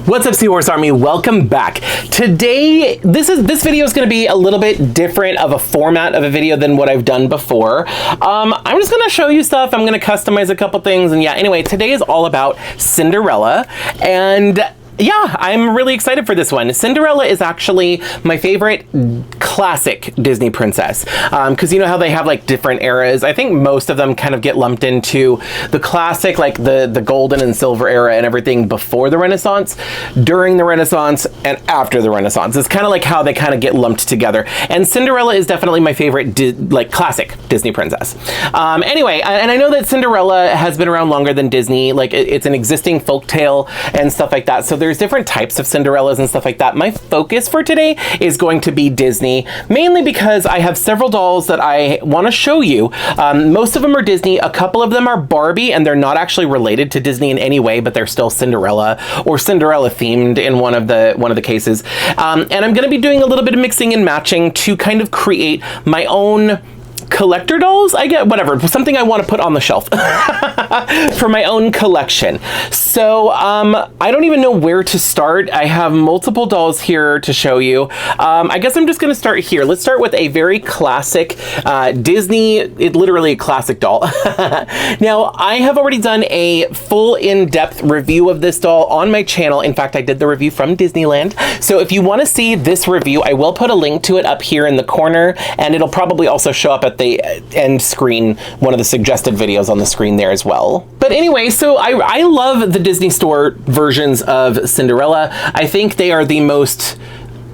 What's up, Seahorse Army? Welcome back. Today, this video is going to be a little bit different of a format of a video than what I've done before. I'm just going to show you stuff. I'm going to customize a couple things, and yeah, anyway, today is all about Cinderella, and yeah, I'm really excited for this one. Cinderella is actually my favorite classic Disney princess, because you know how they have like different eras. I think most of them kind of get lumped into the classic, like the golden and silver era and everything before the Renaissance, during the Renaissance, and after the Renaissance. It's kind of like how they kind of get lumped together. And Cinderella is definitely my favorite like classic Disney princess. Anyway, and I know that Cinderella has been around longer than Disney. Like it's an existing folktale and stuff like that. So there's different types of Cinderellas and stuff like that. My focus for today is going to be Disney, mainly because I have several dolls that I want to show you. Most of them are Disney. A couple of them are Barbie, and they're not actually related to Disney in any way, but they're still Cinderella or Cinderella themed in one of the cases. And I'm going to be doing a little bit of mixing and matching to kind of create my own collector dolls, I get, whatever, something I want to put on the shelf for my own collection. So I don't even know where to start. I have multiple dolls here to show you. I guess I'm just going to start here. Let's start with a very classic Disney, literally a classic doll. Now, I have already done a full in-depth review of this doll on my channel. In fact, I did the review from Disneyland. So if you want to see this review, I will put a link to it up here in the corner, and it'll probably also show up at the end screen, one of the suggested videos on the screen there as well. But anyway, so I love the Disney Store versions of Cinderella. I think they are the most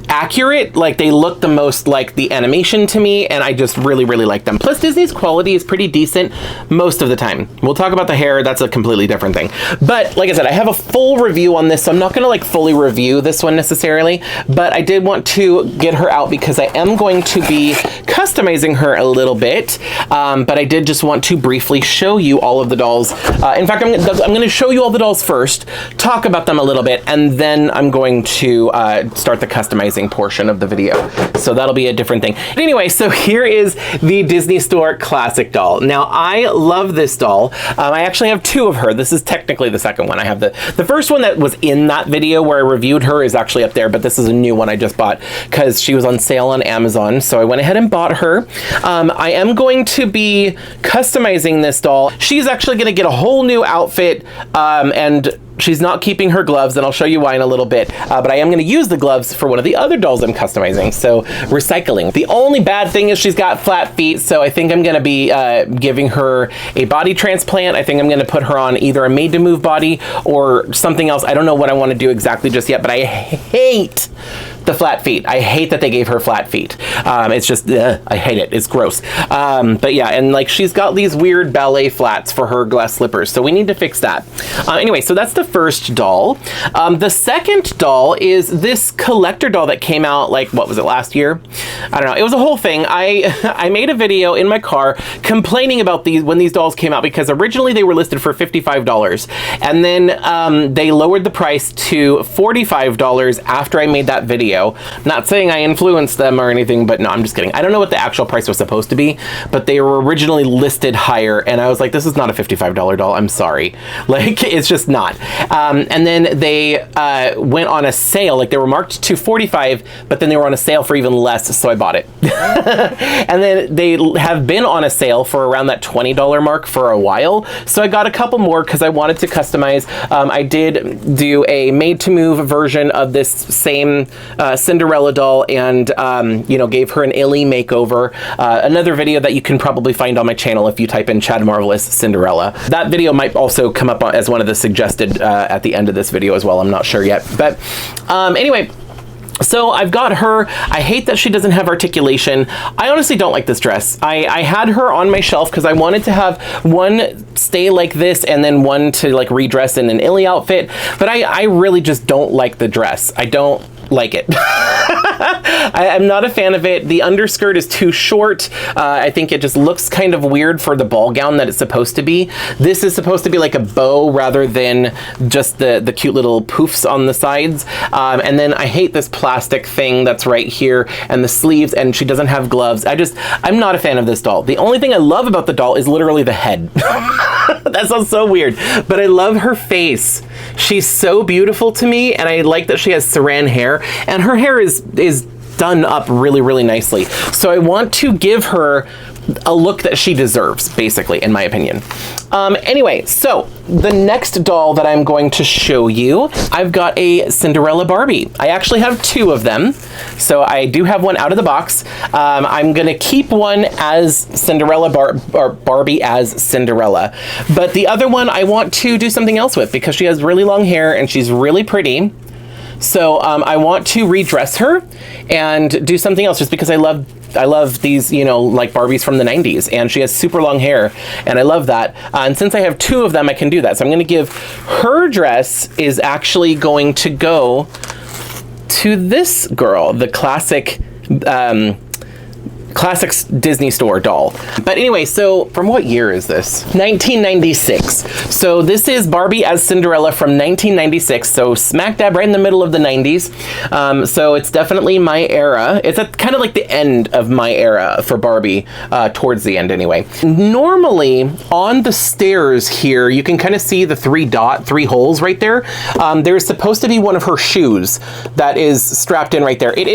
accurate, like they look the most like the animation to me, and I just really like them. Plus Disney's quality is pretty decent most of the time. We'll talk about the hair, that's a completely different thing. But like I said, I have a full review on this, so I'm not gonna like fully review this one necessarily, but I did want to get her out because I am going to be customizing her a little bit, but I did just want to briefly show you all of the dolls. In fact, I'm gonna show you all the dolls first, talk about them a little bit, and then I'm going to start the customizing portion of the video. So that'll be a different thing. But anyway, so here is the Disney Store classic doll. Now, I love this doll. I actually have two of her. This is technically the second one. I have the first one that was in that video where I reviewed her is actually up there, but this is a new one I just bought because she was on sale on Amazon. So I went ahead and bought her. I am going to be customizing this doll. She's actually going to get a whole new outfit, and she's not keeping her gloves, and I'll show you why in a little bit, but I am going to use the gloves for one of the other dolls I'm customizing, so recycling. The only bad thing is she's got flat feet, so I think I'm going to be giving her a body transplant. I think I'm going to put her on either a made-to-move body or something else. I don't know what I want to do exactly just yet, but I hate the flat feet. I hate that they gave her flat feet. It's just, I hate it. It's gross. But yeah, and like she's got these weird ballet flats for her glass slippers, so we need to fix that. Anyway, so that's the first doll. The second doll is this collector doll that came out, like, what was it, last year? I don't know. It was a whole thing. I made a video in my car complaining about when these dolls came out, because originally they were listed for $55, and then they lowered the price to $45 after I made that video. Not saying I influenced them or anything, but no, I'm just kidding. I don't know what the actual price was supposed to be, but they were originally listed higher, and I was like, this is not a $55 doll. I'm sorry. Like, it's just not. And then they went on a sale, like they were marked to $45, but then they were on a sale for even less, so I bought it. And then they have been on a sale for around that $20 mark for a while, so I got a couple more because I wanted to customize. I did do a made-to-move version of this same Cinderella doll, and you know, gave her an illy makeover. Another video that you can probably find on my channel if you type in Chad Marvelous Cinderella. That video might also come up as one of the suggested at the end of this video as well. I'm not sure yet, but anyway. So I've got her. I hate that she doesn't have articulation. I honestly don't like this dress. I had her on my shelf because I wanted to have one stay like this and then one to like redress in an illy outfit, but I really just don't like the dress. I don't like it. I'm not a fan of it. The underskirt is too short. I think it just looks kind of weird for the ball gown that it's supposed to be. This is supposed to be like a bow rather than just the cute little poofs on the sides. And then I hate this plastic thing that's right here and the sleeves, and she doesn't have gloves. I'm not a fan of this doll. The only thing I love about the doll is literally the head. That sounds so weird, but I love her face. She's so beautiful to me, and I like that she has Saran hair, and her hair is done up really, really nicely. So I want to give her a look that she deserves, basically, in my opinion. Anyway, so the next doll that I'm going to show you, I've got a Cinderella Barbie. I actually have two of them. So I do have one out of the box. I'm gonna keep one as Cinderella Barbie as Cinderella. But the other one I want to do something else with because she has really long hair and she's really pretty. So I want to redress her and do something else just because I love these, you know, like Barbies from the 90s, and she has super long hair, and I love that. And since I have two of them, I can do that. So I'm going to give her dress is actually going to go to this girl, the classic Disney store doll. But anyway, so from what year is this? 1996. So this is Barbie as Cinderella from 1996. So smack dab right in the middle of the 90s. So it's definitely my era. It's kind of like the end of my era for Barbie, towards the end anyway. Normally on the stairs here, you can kind of see the three holes right there. There's supposed to be one of her shoes that is strapped in right there. It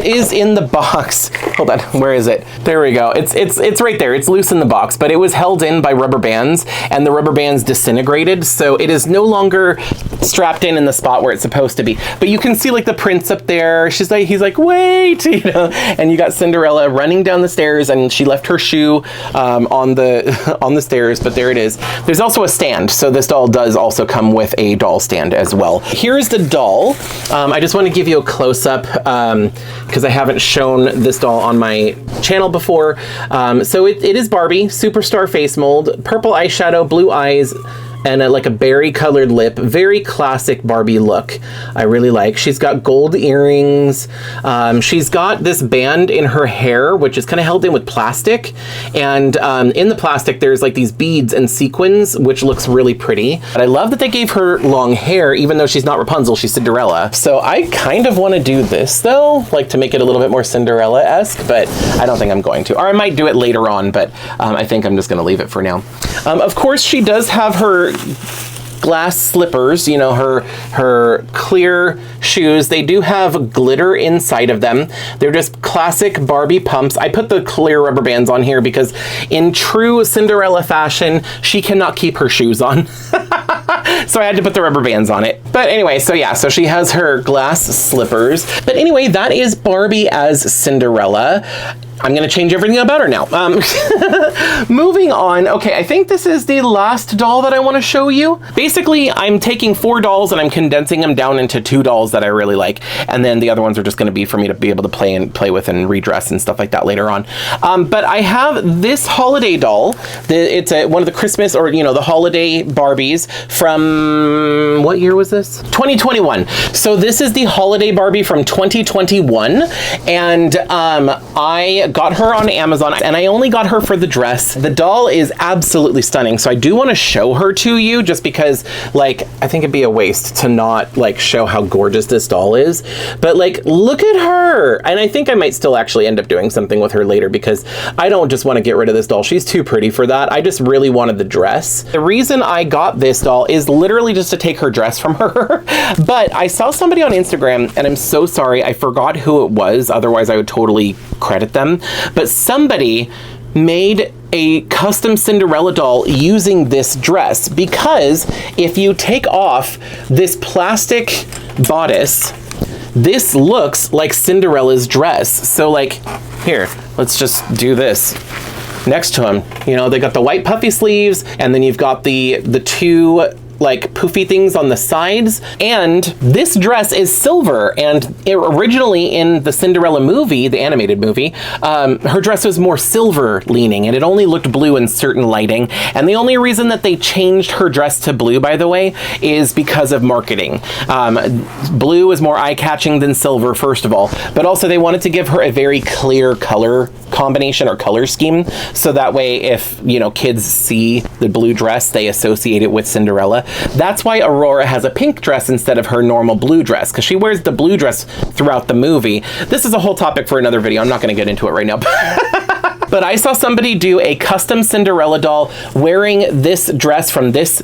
is in the box. Hold on, where is it? There we go. It's right there. It's loose in the box, but it was held in by rubber bands, and the rubber bands disintegrated, so it is no longer strapped in the spot where it's supposed to be. But you can see like the prince up there. He's like, wait, you know. And you got Cinderella running down the stairs, and she left her shoe on the stairs. But there it is. There's also a stand, so this doll does also come with a doll stand as well. Here's the doll. I just want to give you a close up. Because I haven't shown this doll on my channel before. So it is Barbie, superstar face mold, purple eyeshadow, blue eyes, and like a berry colored lip. Very classic Barbie look. I really like. She's got gold earrings. She's got this band in her hair, which is kind of held in with plastic. And in the plastic, there's like these beads and sequins, which looks really pretty. But I love that they gave her long hair, even though she's not Rapunzel, she's Cinderella. So I kind of want to do this though, like to make it a little bit more Cinderella-esque, but I don't think I'm going to. Or I might do it later on, but I think I'm just going to leave it for now. Of course, she does have her glass slippers, you know, her clear shoes. They do have glitter inside of them. They're just classic Barbie pumps. I put the clear rubber bands on here because in true Cinderella fashion, she cannot keep her shoes on. So I had to put the rubber bands on it. But anyway, so yeah, so she has her glass slippers. But anyway, that is Barbie as Cinderella. I'm going to change everything about her now. Moving on. Okay, I think this is the last doll that I want to show you. Basically, I'm taking 4 dolls and I'm condensing them down into 2 dolls that I really like. And then the other ones are just going to be for me to be able to play with and redress and stuff like that later on. But I have this holiday doll. It's one of the Christmas or, you know, the holiday Barbies from, what year was this? 2021. So this is the holiday Barbie from 2021. And I got her on Amazon, and I only got her for the dress. The doll is absolutely stunning, so I do want to show her to you just because, like, I think it'd be a waste to not, like, show how gorgeous this doll is. But, like, look at her! And I think I might still actually end up doing something with her later because I don't just want to get rid of this doll. She's too pretty for that. I just really wanted the dress. The reason I got this doll is literally just to take her dress from her. But I saw somebody on Instagram, and I'm so sorry, I forgot who it was, otherwise I would totally credit them. But somebody made a custom Cinderella doll using this dress, because if you take off this plastic bodice, this looks like Cinderella's dress. So like, here, let's just do this next to him. You know, they got the white puffy sleeves, and then you've got the 2 like poofy things on the sides. And this dress is silver, and originally in the Cinderella movie, the animated movie, her dress was more silver leaning, and it only looked blue in certain lighting. And the only reason that they changed her dress to blue, by the way, is because of marketing. Blue is more eye-catching than silver, first of all, but also they wanted to give her a very clear color combination or color scheme, so that way if, you know, kids see the blue dress, they associate it with Cinderella. That's why Aurora has a pink dress instead of her normal blue dress, because she wears the blue dress throughout the movie. This is a whole topic for another video. I'm not going to get into it right now. But I saw somebody do a custom Cinderella doll wearing this dress from this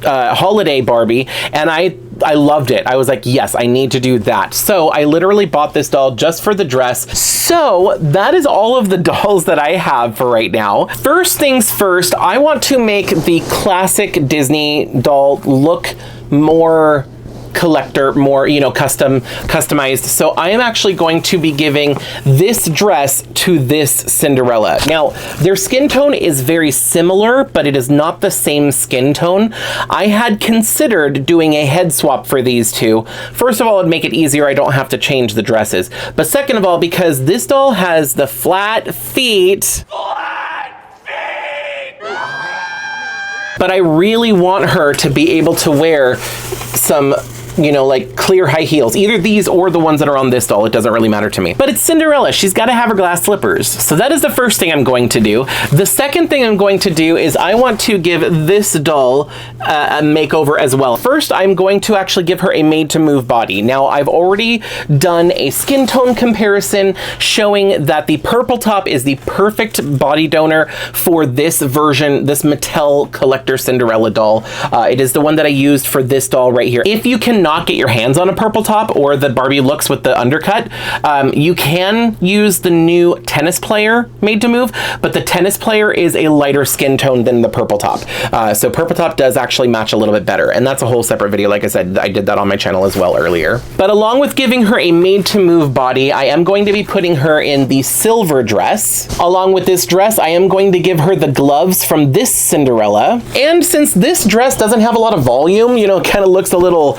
holiday Barbie, and I loved it. I was like, yes, I need to do that. So I literally bought this doll just for the dress. So that is all of the dolls that I have for right now. First things first, I want to make the classic Disney doll look more collector, more, you know, customized. So I am actually going to be giving this dress to this Cinderella. Now, their skin tone is very similar, but it is not the same skin tone. I had considered doing a head swap for these two. First of all, it'd make it easier. I don't have to change the dresses. But second of all, because this doll has the flat feet. But I really want her to be able to wear some, you know, like clear high heels, either these or the ones that are on this doll. It doesn't really matter to me, but it's Cinderella. She's got to have her glass slippers. So that is the first thing I'm going to do. The second thing I'm going to do is I want to give this doll a makeover as well. First, I'm going to actually give her a made to move body. Now, I've already done a skin tone comparison showing that the purple top is the perfect body donor for this version, this Mattel collector Cinderella doll. It is the one that I used for this doll right here. If you can not get your hands on a purple top or the Barbie looks with the undercut, you can use the new tennis player made to move, but the tennis player is a lighter skin tone than the purple top. So purple top does actually match a little bit better, and that's a whole separate video. Like I said, I did that on my channel as well earlier. But along with giving her a made to move body, I am going to be putting her in the silver dress. Along with this dress, I am going to give her the gloves from this Cinderella. And since this dress doesn't have a lot of volume, you know, it kind of looks a little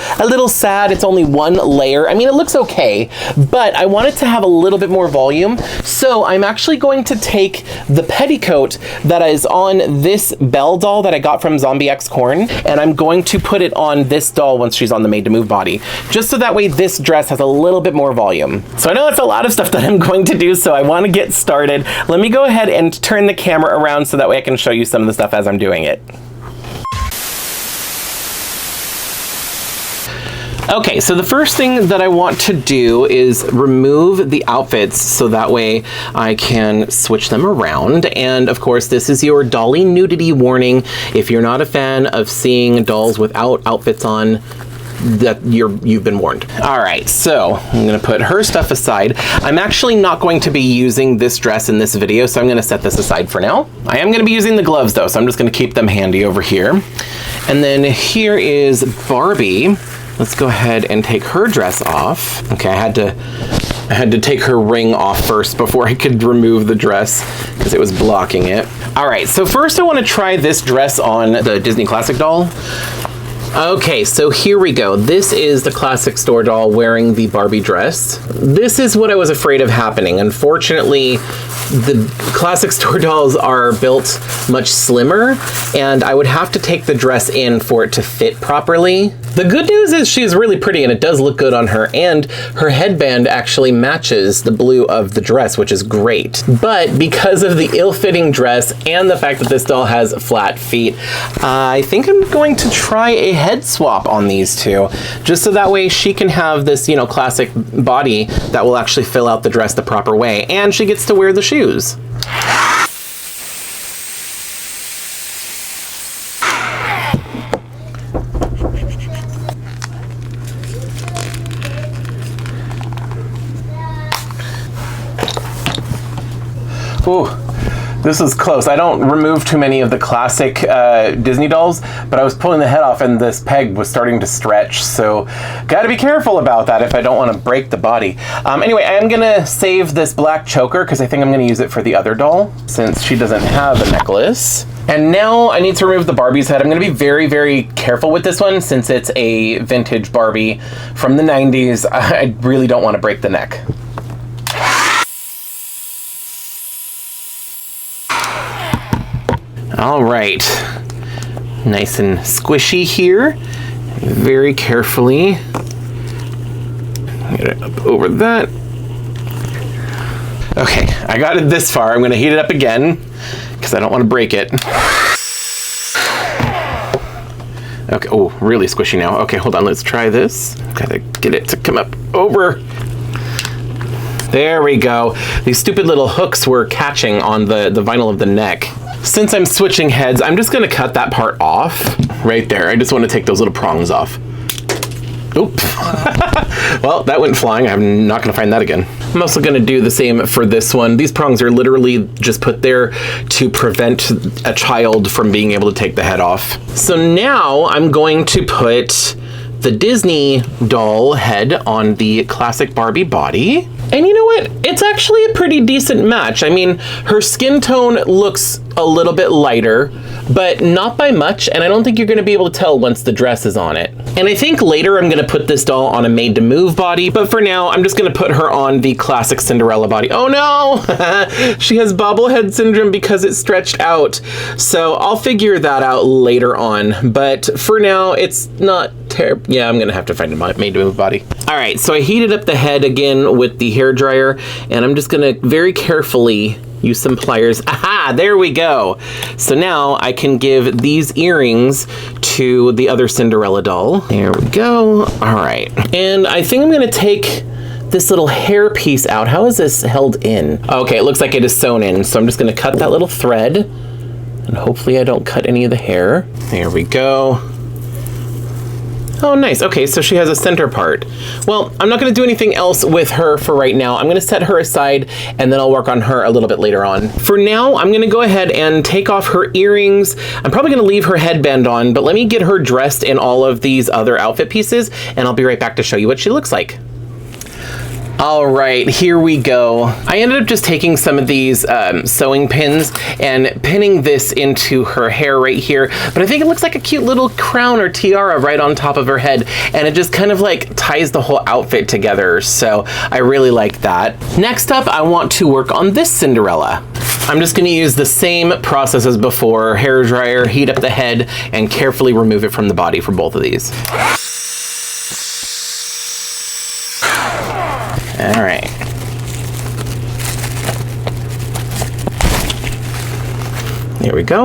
sad. It's only one layer. I mean, it looks okay, but I want it to have a little bit more volume. So I'm actually going to take the petticoat that is on this Belle doll that I got from Zombie X Corn, and I'm going to put it on this doll once she's on the made to move body, just so that way this dress has a little bit more volume. So I know it's a lot of stuff that I'm going to do, so I want to get started. Let me go ahead and turn the camera around so that way I can show you some of the stuff as I'm doing it. Okay, so the first thing that I want to do is remove the outfits so that way I can switch them around. And of course, this is your dolly nudity warning. If you're not a fan of seeing dolls without outfits on, that you've been warned. All right, so I'm gonna put her stuff aside. I'm actually not going to be using this dress in this video, so I'm gonna set this aside for now. I am gonna be using the gloves though, so I'm just gonna keep them handy over here. And then here is Barbie. Let's go ahead and take her dress off. Okay, I had to take her ring off first before I could remove the dress because it was blocking it. All right, so first I want to try this dress on the Disney Classic doll. Okay, so here we go. This is the Classic Store doll wearing the Barbie dress. This is what I was afraid of happening. Unfortunately, the Classic Store dolls are built much slimmer, and I would have to take the dress in for it to fit properly. The good news is she's really pretty and it does look good on her, and her headband actually matches the blue of the dress, which is great. But because of the ill-fitting dress and the fact that this doll has flat feet, I think I'm going to try a head swap on these two, just so that way she can have this, you know, classic body that will actually fill out the dress the proper way, and she gets to wear the shoes. Ooh, this is close. I don't remove too many of the classic Disney dolls, but I was pulling the head off and this peg was starting to stretch, so gotta be careful about that if I don't want to break the body. Anyway, I am gonna save this black choker because I think I'm gonna use it for the other doll since she doesn't have a necklace. And now I need to remove the Barbie's head. I'm gonna be very, very careful with this one since it's a vintage Barbie from the 90s. I really don't wanna break the neck. All right, nice and squishy here. Very carefully. Get it up over that. Okay, I got it this far. I'm gonna heat it up again because I don't want to break it. Okay, oh, really squishy now. Okay, hold on, let's try this. Gotta get it to come up over. There we go. These stupid little hooks were catching on the vinyl of the neck. Since I'm switching heads, I'm just gonna cut that part off right there. I just want to take those little prongs off. Oop. Well, that went flying. I'm not gonna find that again. I'm also gonna do the same for this one. These prongs are literally just put there to prevent a child from being able to take the head off. So now I'm going to put the Disney doll head on the classic Barbie body. And you know what? It's actually a pretty decent match. I mean, her skin tone looks a little bit lighter, but not by much, and I don't think you're gonna be able to tell once the dress is on it. And I think later I'm gonna put this doll on a made-to-move body, but for now, I'm just gonna put her on the classic Cinderella body. Oh no! She has bobblehead syndrome because it's stretched out. So I'll figure that out later on, but for now, it's not terrible. Yeah, I'm gonna have to find a made-to-move body. All right, so I heated up the head again with the hair dryer, and I'm just gonna very carefully use some pliers. Aha, there we go. So now I can give these earrings to the other Cinderella doll. There we go. All right. And I think I'm gonna take this little hair piece out. How is this held in? Okay, it looks like it is sewn in. So I'm just gonna cut that little thread, and hopefully I don't cut any of the hair. There we go. Oh, nice. Okay, so she has a center part. Well, I'm not gonna do anything else with her for right now. I'm gonna set her aside and then I'll work on her a little bit later on. For now, I'm gonna go ahead and take off her earrings. I'm probably gonna leave her headband on, but let me get her dressed in all of these other outfit pieces and I'll be right back to show you what she looks like. All right, here we go. I ended up just taking some of these sewing pins and pinning this into her hair right here, but I think it looks like a cute little crown or tiara right on top of her head, and it just kind of like ties the whole outfit together, so I really like that. Next up, I want to work on this Cinderella. I'm just gonna use the same process as before, hair dryer, heat up the head, and carefully remove it from the body for both of these. All right. There we go.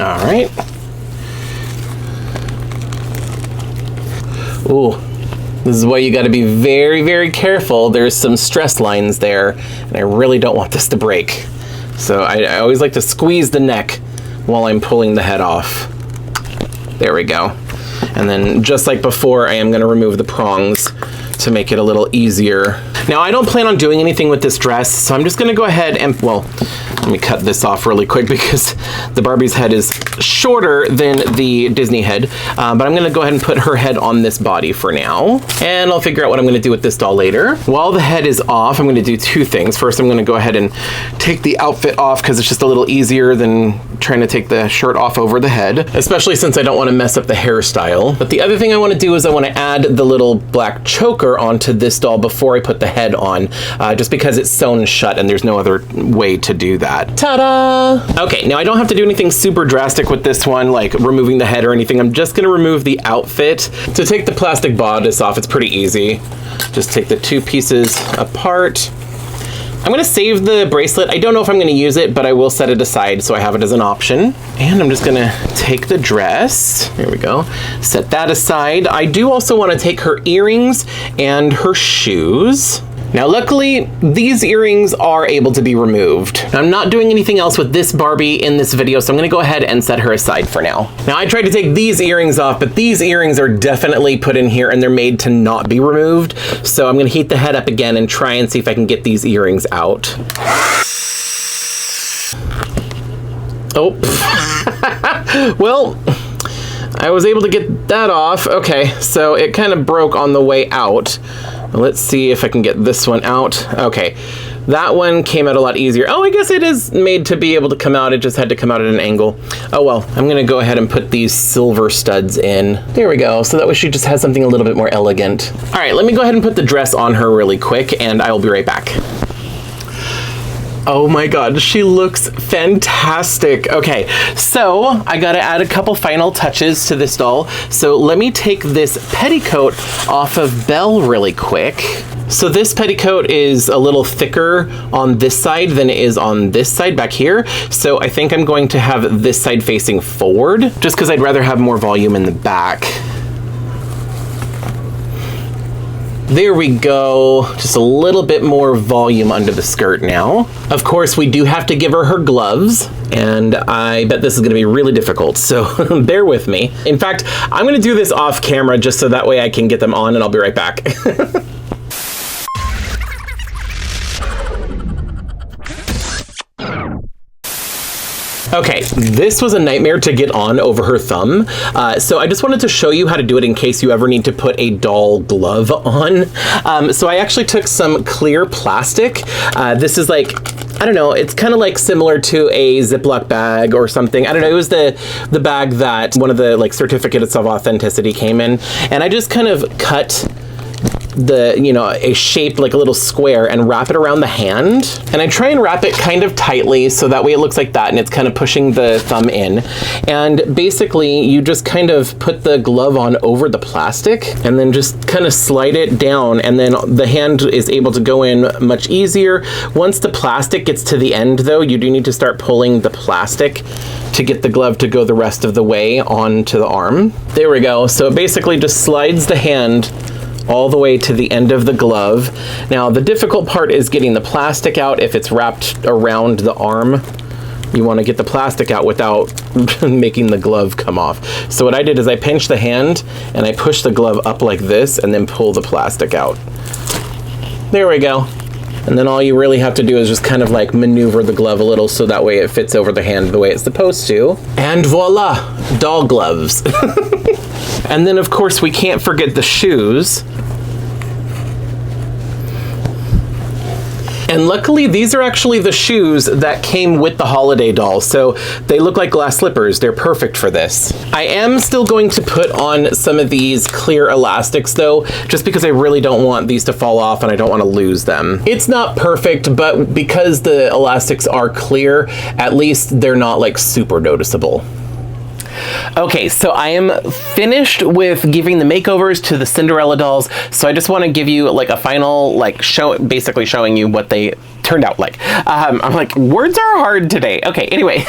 All right. Ooh, this is why you got to be very, very careful. There's some stress lines there, and I really don't want this to break. So I always like to squeeze the neck while I'm pulling the head off. There we go. And then just like before, I am gonna remove the prongs to make it a little easier. Now, I don't plan on doing anything with this dress, so I'm just gonna go ahead and, well, let me cut this off really quick because the Barbie's head is shorter than the Disney head, but I'm gonna go ahead and put her head on this body for now, and I'll figure out what I'm gonna do with this doll later. While the head is off, I'm gonna do two things. First, I'm gonna go ahead and take the outfit off because it's just a little easier than trying to take the shirt off over the head, especially since I don't wanna mess up the hairstyle. But the other thing I wanna do is I wanna add the little black choker onto this doll before I put the head on, just because it's sewn shut and there's no other way to do that. Ta-da! Okay, now I don't have to do anything super drastic with this one, like removing the head or anything. I'm just gonna remove the outfit. To take the plastic bodice off, it's pretty easy. Just take the two pieces apart. I'm gonna save the bracelet. I don't know if I'm gonna use it, but I will set it aside so I have it as an option. And I'm just gonna take the dress. There we go. Set that aside. I do also wanna take her earrings and her shoes. Now, luckily, these earrings are able to be removed. I'm not doing anything else with this Barbie in this video, so I'm gonna go ahead and set her aside for now. Now, I tried to take these earrings off, but these earrings are definitely put in here and they're made to not be removed. So I'm gonna heat the head up again and try and see if I can get these earrings out. Oh. Well, I was able to get that off. Okay, so it kind of broke on the way out. Let's see if I can get this one out. Okay, that one came out a lot easier. Oh, I guess it is made to be able to come out. It just had to come out at an angle. Oh well, I'm gonna go ahead and put these silver studs in. There we go, so that way she just has something a little bit more elegant. All right, let me go ahead and put the dress on her really quick, and I will be right back. Oh my God, she looks fantastic. Okay, so I gotta add a couple final touches to this doll. So let me take this petticoat off of Belle really quick. So this petticoat is a little thicker on this side than it is on this side back here. So I think I'm going to have this side facing forward, just because I'd rather have more volume in the back. There we go, just a little bit more volume under the skirt now. Of course, we do have to give her gloves, and I bet this is gonna be really difficult, so bear with me. In fact, I'm gonna do this off camera just so that way I can get them on, and I'll be right back. Okay, this was a nightmare to get on over her thumb. So I just wanted to show you how to do it in case you ever need to put a doll glove on. So I actually took some clear plastic. This is like, I don't know, it's kind of like similar to a Ziploc bag or something. I don't know, it was the bag that one of the like certificates of authenticity came in. And I just kind of cut a shape like a little square and wrap it around the hand. And I try and wrap it kind of tightly so that way it looks like that and it's kind of pushing the thumb in. And basically you just kind of put the glove on over the plastic and then just kind of slide it down, and then the hand is able to go in much easier. Once the plastic gets to the end though, you do need to start pulling the plastic to get the glove to go the rest of the way onto the arm. There we go. So it basically just slides the hand all the way to the end of the glove. Now, the difficult part is getting the plastic out if it's wrapped around the arm. You want to get the plastic out without making the glove come off. So what I did is I pinched the hand and I pushed the glove up like this and then pull the plastic out. There we go. And then all you really have to do is just kind of like maneuver the glove a little so that way it fits over the hand the way it's supposed to. And voila, doll gloves. And then of course we can't forget the shoes. And luckily these are actually the shoes that came with the holiday doll, so they look like glass slippers. They're perfect for this. I am still going to put on some of these clear elastics though, just because I really don't want these to fall off and I don't want to lose them. It's not perfect, but because the elastics are clear, at least they're not like super noticeable. Okay, so I am finished with giving the makeovers to the Cinderella dolls, so I just want to give you like a final like show, basically showing you what they turned out like. I'm like, words are hard today. Okay, anyway.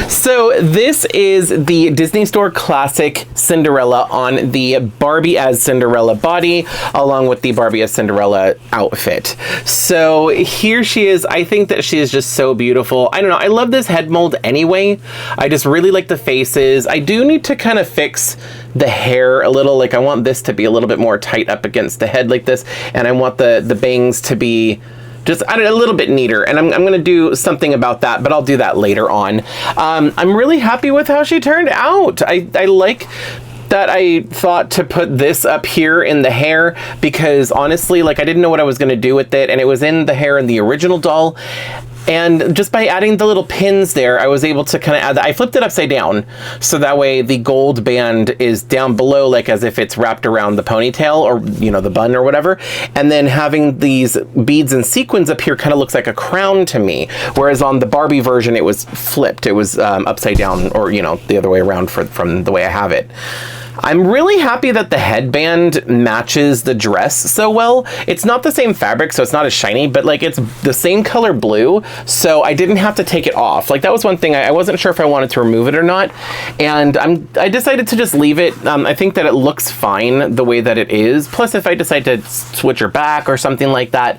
So this is the Disney Store Classic Cinderella on the Barbie as Cinderella body, along with the Barbie as Cinderella outfit. So here she is. I think that she is just so beautiful. I don't know, I love this head mold anyway. I just really like the faces. I do need to kind of fix the hair a little. Like I want this to be a little bit more tight up against the head like this, and I want the bangs to be just a little bit neater, and I'm gonna do something about that, but I'll do that later on. I'm really happy with how she turned out. I like that I thought to put this up here in the hair, because honestly, like I didn't know what I was gonna do with it, and it was in the hair in the original doll. And just by adding the little pins there, I was able to kind of add that. I flipped it upside down, so that way the gold band is down below, like as if it's wrapped around the ponytail or, you know, the bun or whatever. And then having these beads and sequins up here kind of looks like a crown to me. Whereas on the Barbie version, it was flipped. It was upside down, or, you know, the other way around from the way I have it. I'm really happy that the headband matches the dress so well. It's not the same fabric, so it's not as shiny, but like it's the same color blue, so I didn't have to take it off. Like that was one thing, I wasn't sure if I wanted to remove it or not, and I decided to just leave it. I think that it looks fine the way that it is. Plus, if I decide to switch her back or something like that,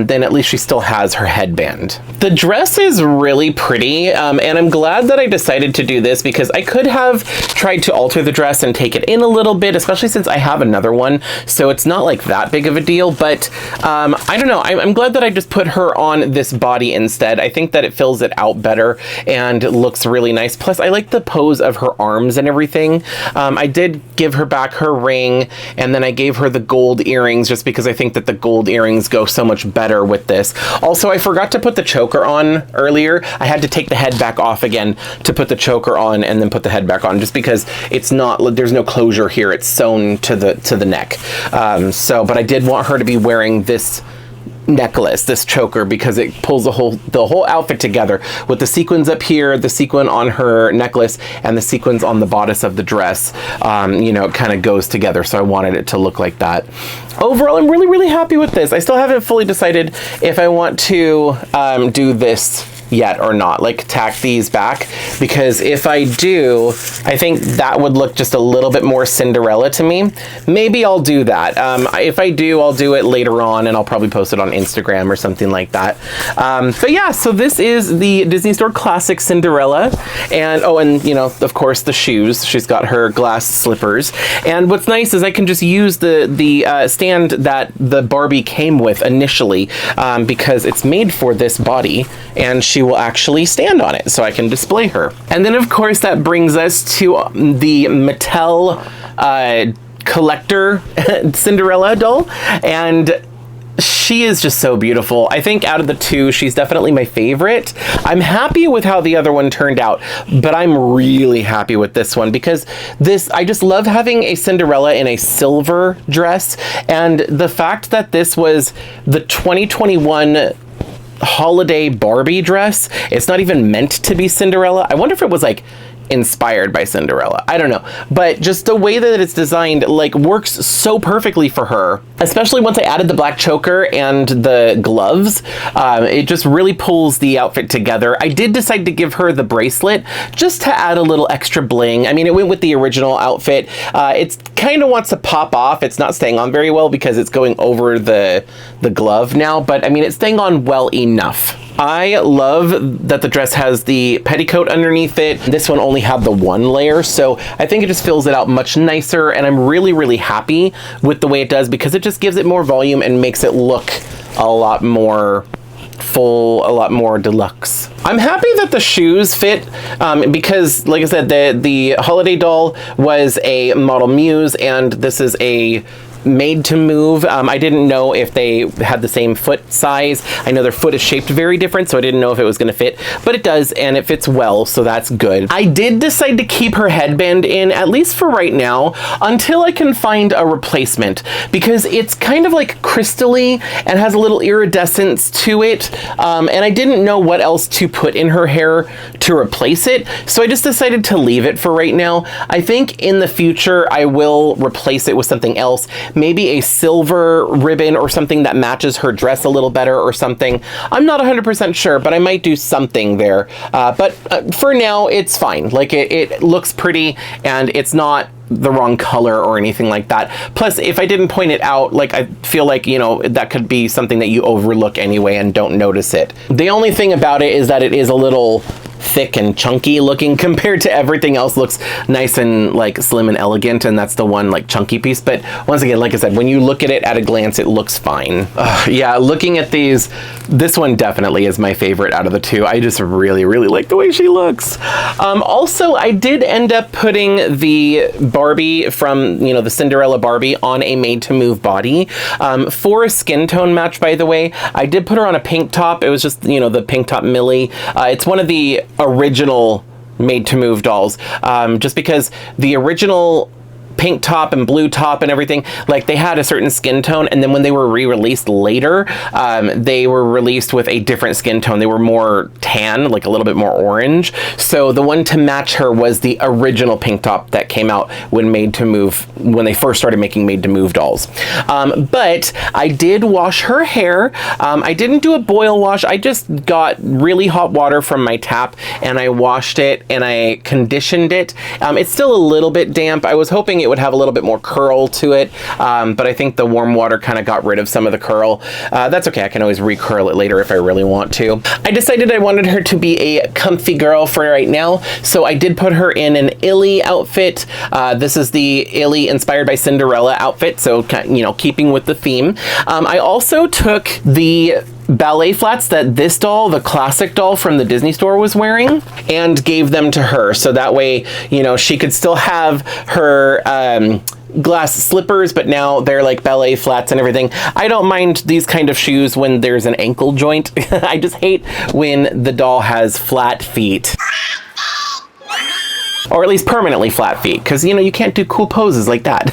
then at least she still has her headband. The dress is really pretty, and I'm glad that I decided to do this, because I could have tried to alter the dress and take take it in a little bit, especially since I have another one, so it's not like that big of a deal. But I don't know, I'm glad that I just put her on this body instead. I think that it fills it out better and looks really nice. Plus, I like the pose of her arms and everything. I did give her back her ring, and then I gave her the gold earrings just because I think that the gold earrings go so much better with this. Also, I forgot to put the choker on earlier. I had to take the head back off again to put the choker on and then put the head back on, just because it's not, there's no closure here. It's sewn to the neck. But I did want her to be wearing this necklace, this choker, because it pulls the whole outfit together with the sequins up here, the sequin on her necklace, and the sequins on the bodice of the dress. You know, it kind of goes together, so I wanted it to look like that. Overall, I'm really, really happy with this. I still haven't fully decided if I want to do this yet or not, like tack these back, because if I do, I think that would look just a little bit more Cinderella to me. Maybe I'll do that. If I do, I'll do it later on, and I'll probably post it on Instagram or something like that. But yeah, so this is the Disney Store Classic Cinderella, and oh, and you know, of course, the shoes. She's got her glass slippers, and what's nice is I can just use the stand that the Barbie came with initially, because it's made for this body, and she will actually stand on it, so I can display her. And then of course that brings us to the Mattel collector Cinderella doll, and she is just so beautiful. I think out of the two, she's definitely my favorite. I'm happy with how the other one turned out, but I'm really happy with this one because I just love having a Cinderella in a silver dress, and the fact that this was the 2021 holiday Barbie dress. It's not even meant to be Cinderella. I wonder if it was like inspired by Cinderella. I don't know. But just the way that it's designed like works so perfectly for her, especially once I added the black choker and the gloves. It just really pulls the outfit together. I did decide to give her the bracelet just to add a little extra bling. I mean, it went with the original outfit. It's kind of wants to pop off. It's not staying on very well because it's going over the glove now, but I mean, it's staying on well enough. I love that the dress has the petticoat underneath it. This one only had the one layer, so I think it just fills it out much nicer, and I'm really, really happy with the way it does because it just gives it more volume and makes it look a lot more full, a lot more deluxe. I'm happy that the shoes fit because, like I said, the holiday doll was a Model Muse, and this is a made to move. I didn't know if they had the same foot size. I know their foot is shaped very different, so I didn't know if it was going to fit, but it does, and it fits well, so that's good. I did decide to keep her headband in, at least for right now, until I can find a replacement, because it's kind of like crystally and has a little iridescence to it, and I didn't know what else to put in her hair to replace it, so I just decided to leave it for right now. I think in the future I will replace it with something else, maybe a silver ribbon or something that matches her dress a little better or something. I'm not 100% sure, but I might do something there. But for now, it's fine. Like it looks pretty, and it's not the wrong color or anything like that. Plus, if I didn't point it out, like I feel like, you know, that could be something that you overlook anyway and don't notice it. The only thing about it is that it is a little thick and chunky looking compared to everything else. Looks nice and like slim and elegant, and that's the one like chunky piece. But once again, like I said, when you look at it at a glance, it looks fine. Yeah, looking at these, this one definitely is my favorite out of the two. I just really, really like the way she looks. Also, I did end up putting the Barbie from, you know, the Cinderella Barbie on a made to move body. For a skin tone match, by the way, I did put her on a pink top. It was just, you know, the pink top Millie. It's one of the original made to move dolls, just because the original pink top and blue top and everything, like they had a certain skin tone, and then when they were re-released later, they were released with a different skin tone. They were more tan, like a little bit more orange. So the one to match her was the original pink top that came out when made to move, when they first started making made to move dolls. But I did wash her hair. I didn't do a boil wash. I just got really hot water from my tap and I washed it and I conditioned it. It's still a little bit damp. I was hoping it would have a little bit more curl to it, but I think the warm water kind of got rid of some of the curl. That's okay, I can always recurl it later if I really want to. I decided I wanted her to be a comfy girl for right now, so I did put her in an illy outfit. This is the illy inspired by Cinderella outfit, so, you know, keeping with the theme. I also took the ballet flats that this doll, the classic doll from the Disney store, was wearing, and gave them to her, so that way, you know, she could still have her glass slippers, but now they're like ballet flats and everything. I don't mind these kind of shoes when there's an ankle joint. I just hate when the doll has flat feet. Or at least permanently flat feet, because, you know, you can't do cool poses like that.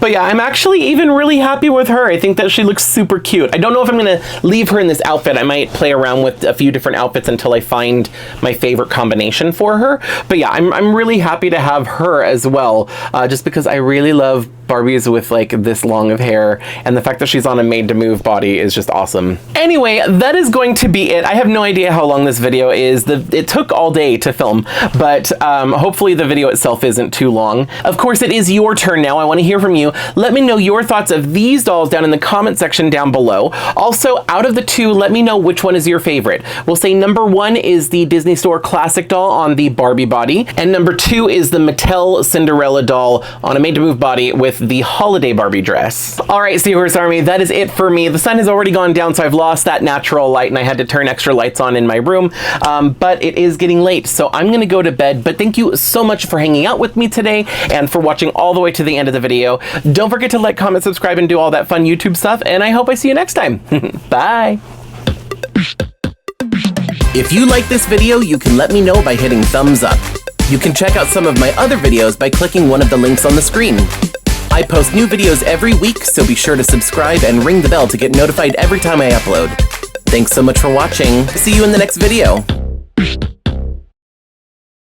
But yeah, I'm actually even really happy with her. I think that she looks super cute. I don't know if I'm gonna leave her in this outfit. I might play around with a few different outfits until I find my favorite combination for her. But yeah, I'm really happy to have her as well, just because I really love Barbies with like this long of hair, and the fact that she's on a made to move body is just awesome. Anyway, that is going to be it. I have no idea how long this video is. It took all day to film, but hopefully the video itself isn't too long. Of course, it is your turn now. I want to hear from you. Let me know your thoughts of these dolls down in the comment section down below. Also, out of the two, let me know which one is your favorite. We'll say number 1 is the Disney Store classic doll on the Barbie body, and number 2 is the Mattel Cinderella doll on a made to move body with the Holiday Barbie dress. All right, Seahorse Army, that is it for me. The sun has already gone down, so I've lost that natural light, and I had to turn extra lights on in my room, but it is getting late, so I'm gonna go to bed. But thank you so much for hanging out with me today and for watching all the way to the end of the video. Don't forget to like, comment, subscribe, and do all that fun YouTube stuff, and I hope I see you next time. Bye! If you like this video, you can let me know by hitting thumbs up. You can check out some of my other videos by clicking one of the links on the screen. I post new videos every week, so be sure to subscribe and ring the bell to get notified every time I upload. Thanks so much for watching. See you in the next video.